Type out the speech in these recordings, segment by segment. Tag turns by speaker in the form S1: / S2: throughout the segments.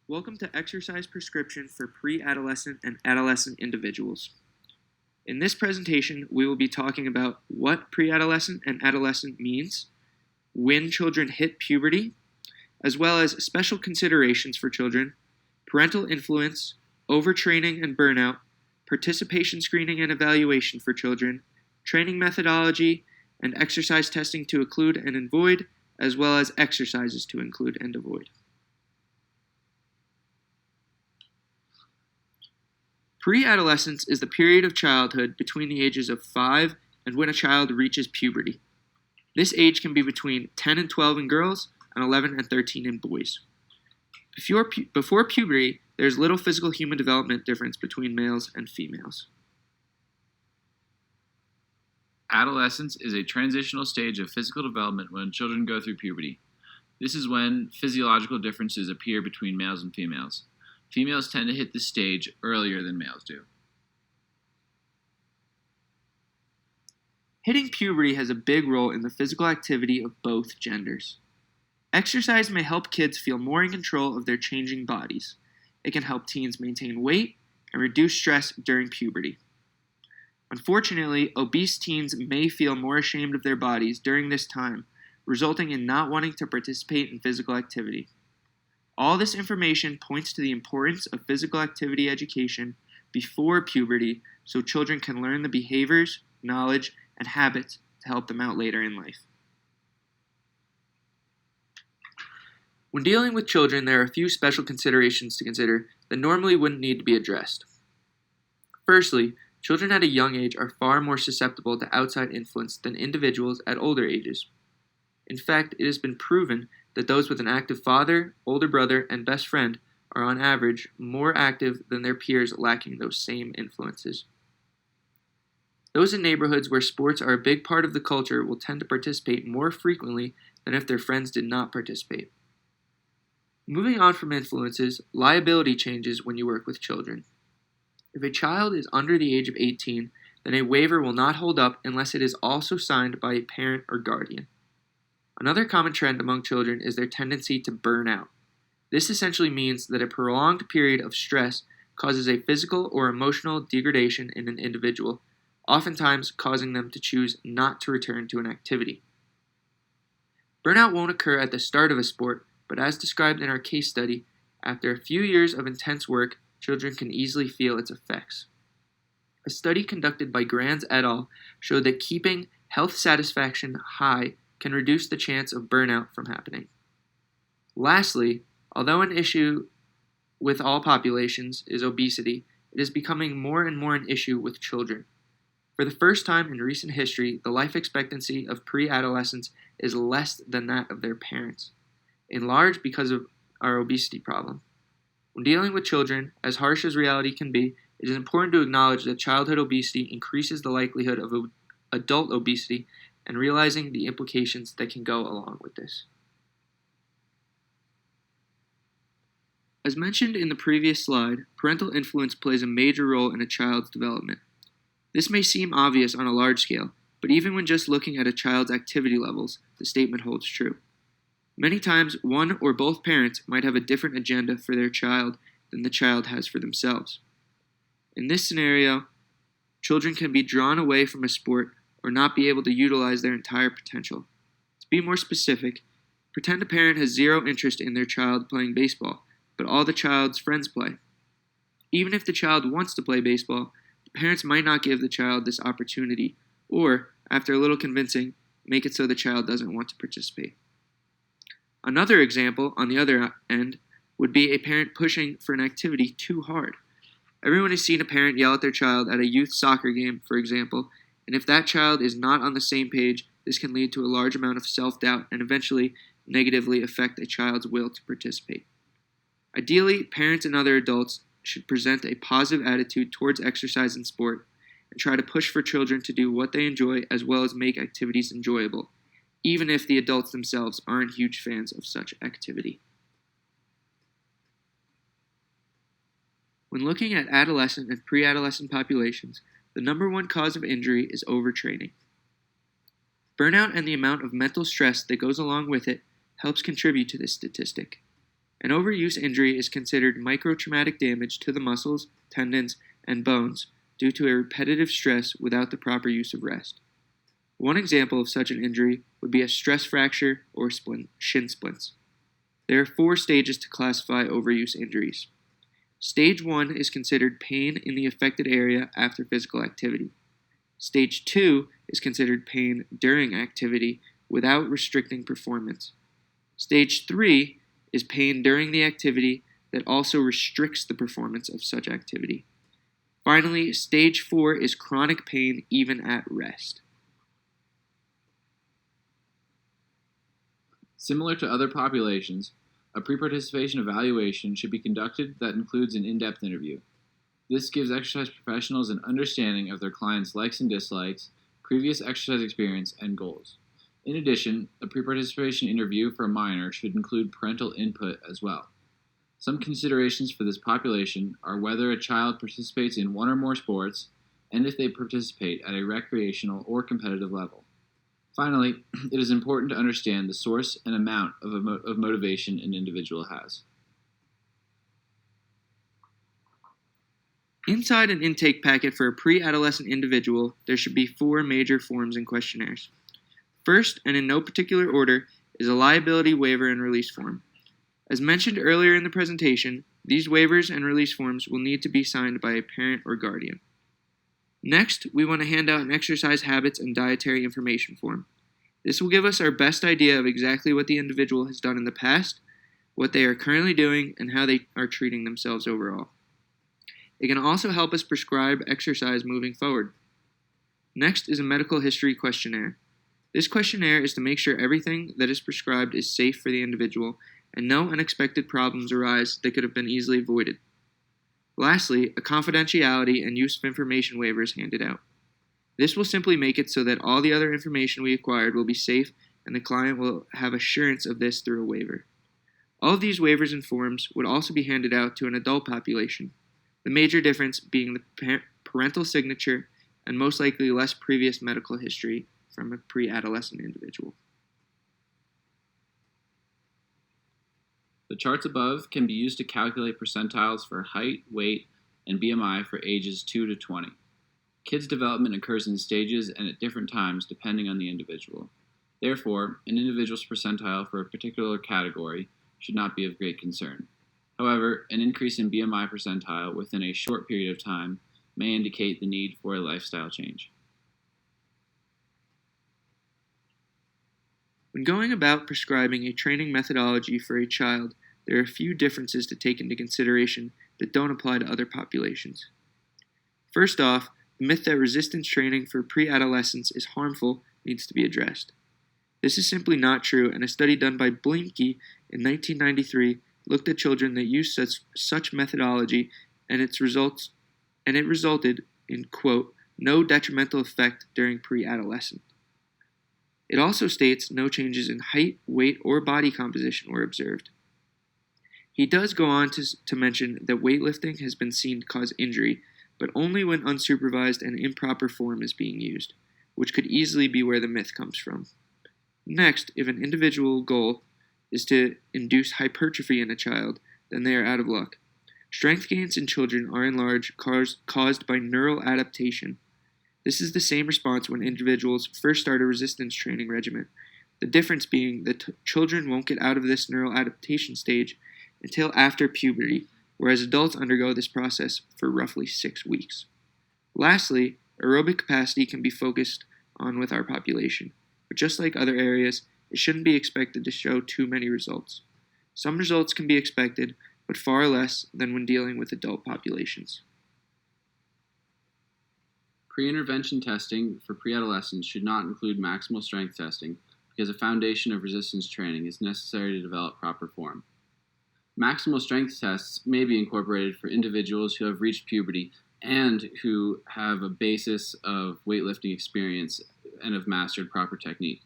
S1: Welcome to Exercise Prescription for Pre-Adolescent and Adolescent Individuals. In this presentation, we will be talking about what pre-adolescent and adolescent means, when children hit puberty, as well as special considerations for children, parental influence, overtraining and burnout, participation screening and evaluation for children, training methodology, and exercise testing to include and avoid, as well as exercises to include and avoid. Pre-adolescence is the period of childhood between the ages of 5 and when a child reaches puberty. This age can be between 10 and 12 in girls and 11 and 13 in boys. Before puberty, there is little physical human development difference between males and females.
S2: Adolescence is a transitional stage of physical development when children go through puberty. This is when physiological differences appear between males and females. Females tend to hit this stage earlier than males do.
S1: Hitting puberty has a big role in the physical activity of both genders. Exercise may help kids feel more in control of their changing bodies. It can help teens maintain weight and reduce stress during puberty. Unfortunately, obese teens may feel more ashamed of their bodies during this time, resulting in not wanting to participate in physical activity. All this information points to the importance of physical activity education before puberty so children can learn the behaviors, knowledge, and habits to help them out later in life. When dealing with children, there are a few special considerations to consider that normally wouldn't need to be addressed. Firstly, children at a young age are far more susceptible to outside influence than individuals at older ages. In fact, it has been proven that those with an active father, older brother, and best friend are on average more active than their peers lacking those same influences. Those in neighborhoods where sports are a big part of the culture will tend to participate more frequently than if their friends did not participate. Moving on from influences, liability changes when you work with children. If a child is under the age of 18, then a waiver will not hold up unless it is also signed by a parent or guardian. Another common trend among children is their tendency to burn out. This essentially means that a prolonged period of stress causes a physical or emotional degradation in an individual, oftentimes causing them to choose not to return to an activity. Burnout won't occur at the start of a sport, but as described in our case study, after a few years of intense work, children can easily feel its effects. A study conducted by Granz et al. Showed that keeping health satisfaction high can reduce the chance of burnout from happening. Lastly, although an issue with all populations is obesity, it is becoming more and more an issue with children. For the first time in recent history, the life expectancy of pre-adolescents is less than that of their parents, in large because of our obesity problem. When dealing with children, as harsh as reality can be, it is important to acknowledge that childhood obesity increases the likelihood of adult obesity and realizing the implications that can go along with this. As mentioned in the previous slide, parental influence plays a major role in a child's development. This may seem obvious on a large scale, but even when just looking at a child's activity levels, the statement holds true. Many times, one or both parents might have a different agenda for their child than the child has for themselves. In this scenario, children can be drawn away from a sport or not be able to utilize their entire potential. To be more specific, pretend a parent has zero interest in their child playing baseball, but all the child's friends play. Even if the child wants to play baseball, the parents might not give the child this opportunity, or, after a little convincing, make it so the child doesn't want to participate. Another example, on the other end, would be a parent pushing for an activity too hard. Everyone has seen a parent yell at their child at a youth soccer game, for example, and if that child is not on the same page, this can lead to a large amount of self-doubt and eventually negatively affect a child's will to participate. Ideally, parents and other adults should present a positive attitude towards exercise and sport and try to push for children to do what they enjoy as well as make activities enjoyable, even if the adults themselves aren't huge fans of such activity. When looking at adolescent and pre-adolescent populations, the number one cause of injury is overtraining. Burnout and the amount of mental stress that goes along with it helps contribute to this statistic. An overuse injury is considered microtraumatic damage to the muscles, tendons, and bones due to a repetitive stress without the proper use of rest. One example of such an injury would be a stress fracture or shin splints. There are 4 stages to classify overuse injuries. Stage 1 is considered pain in the affected area after physical activity. Stage 2 is considered pain during activity without restricting performance. Stage 3 is pain during the activity that also restricts the performance of such activity. Finally, stage 4 is chronic pain even at rest.
S2: Similar to other populations, a pre-participation evaluation should be conducted that includes an in-depth interview. This gives exercise professionals an understanding of their clients' likes and dislikes, previous exercise experience, and goals. In addition, a pre-participation interview for a minor should include parental input as well. Some considerations for this population are whether a child participates in one or more sports, and if they participate at a recreational or competitive level. Finally, it is important to understand the source and amount of motivation an individual has.
S1: Inside an intake packet for a pre-adolescent individual, there should be 4 major forms and questionnaires. First, and in no particular order, is a liability waiver and release form. As mentioned earlier in the presentation, these waivers and release forms will need to be signed by a parent or guardian. Next, we want to hand out an exercise habits and dietary information form. This will give us our best idea of exactly what the individual has done in the past, what they are currently doing, and how they are treating themselves overall. It can also help us prescribe exercise moving forward. Next is a medical history questionnaire. This questionnaire is to make sure everything that is prescribed is safe for the individual and no unexpected problems arise that could have been easily avoided. Lastly, a confidentiality and use of information waiver is handed out. This will simply make it so that all the other information we acquired will be safe and the client will have assurance of this through a waiver. All of these waivers and forms would also be handed out to an adult population, the major difference being the parental signature and most likely less previous medical history from a pre-adolescent individual.
S2: The charts above can be used to calculate percentiles for height, weight, and BMI for ages 2 to 20. Kids' development occurs in stages and at different times depending on the individual. Therefore, an individual's percentile for a particular category should not be of great concern. However, an increase in BMI percentile within a short period of time may indicate the need for a lifestyle change.
S1: When going about prescribing a training methodology for a child, there are a few differences to take into consideration that don't apply to other populations. First off, the myth that resistance training for pre-adolescents is harmful needs to be addressed. This is simply not true, and a study done by Blinke in 1993 looked at children that used such methodology, and it resulted in, quote, no detrimental effect during pre-adolescent. It also states no changes in height, weight, or body composition were observed. He does go on to mention that weightlifting has been seen to cause injury, but only when unsupervised and improper form is being used, which could easily be where the myth comes from. Next, if an individual goal is to induce hypertrophy in a child, then they are out of luck. Strength gains in children are in large caused by neural adaptation. This is the same response when individuals first start a resistance training regimen, the difference being that children won't get out of this neural adaptation stage until after puberty, whereas adults undergo this process for roughly 6 weeks. Lastly, aerobic capacity can be focused on with our population, but just like other areas, it shouldn't be expected to show too many results. Some results can be expected, but far less than when dealing with adult populations.
S2: Pre-intervention testing for pre-adolescents should not include maximal strength testing because a foundation of resistance training is necessary to develop proper form. Maximal strength tests may be incorporated for individuals who have reached puberty and who have a basis of weightlifting experience and have mastered proper technique.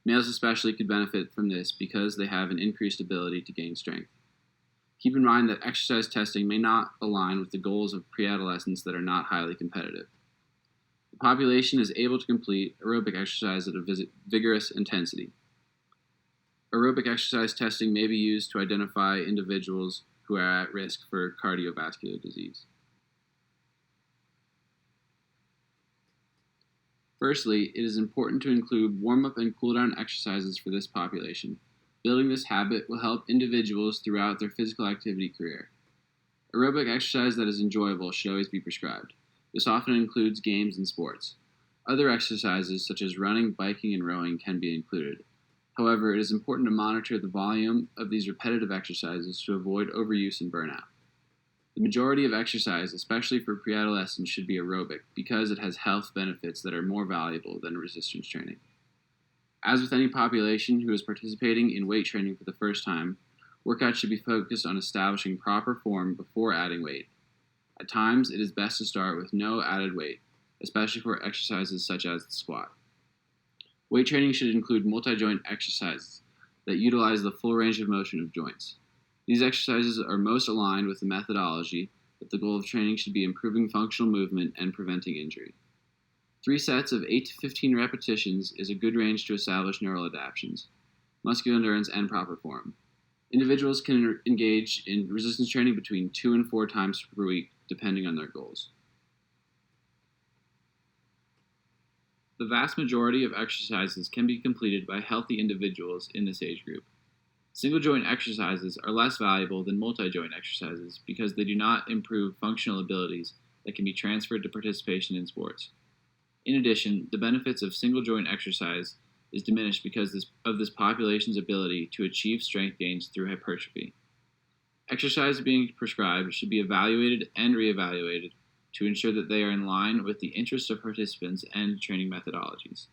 S2: Males especially could benefit from this because they have an increased ability to gain strength. Keep in mind that exercise testing may not align with the goals of pre-adolescents that are not highly competitive. The population is able to complete aerobic exercise at a vigorous intensity.
S3: Aerobic exercise testing may be used to identify individuals who are at risk for cardiovascular disease. Firstly, it is important to include warm-up and cool-down exercises for this population. Building this habit will help individuals throughout their physical activity career. Aerobic exercise that is enjoyable should always be prescribed. This often includes games and sports. Other exercises, such as running, biking, and rowing, can be included. However, it is important to monitor the volume of these repetitive exercises to avoid overuse and burnout. The majority of exercise, especially for preadolescents, should be aerobic because it has health benefits that are more valuable than resistance training. As with any population who is participating in weight training for the first time, workouts should be focused on establishing proper form before adding weight. At times, it is best to start with no added weight, especially for exercises such as the squat. Weight training should include multi-joint exercises that utilize the full range of motion of joints. These exercises are most aligned with the methodology that the goal of training should be improving functional movement and preventing injury. 3 sets of 8 to 15 repetitions is a good range to establish neural adaptations, muscular endurance, and proper form. Individuals can engage in resistance training between 2 and 4 times per week, depending on their goals. The vast majority of exercises can be completed by healthy individuals in this age group. Single joint exercises are less valuable than multi-joint exercises because they do not improve functional abilities that can be transferred to participation in sports. In addition, the benefits of single joint exercise is diminished because of this population's ability to achieve strength gains through hypertrophy. Exercise being prescribed should be evaluated and reevaluated to ensure that they are in line with the interests of participants and training methodologies.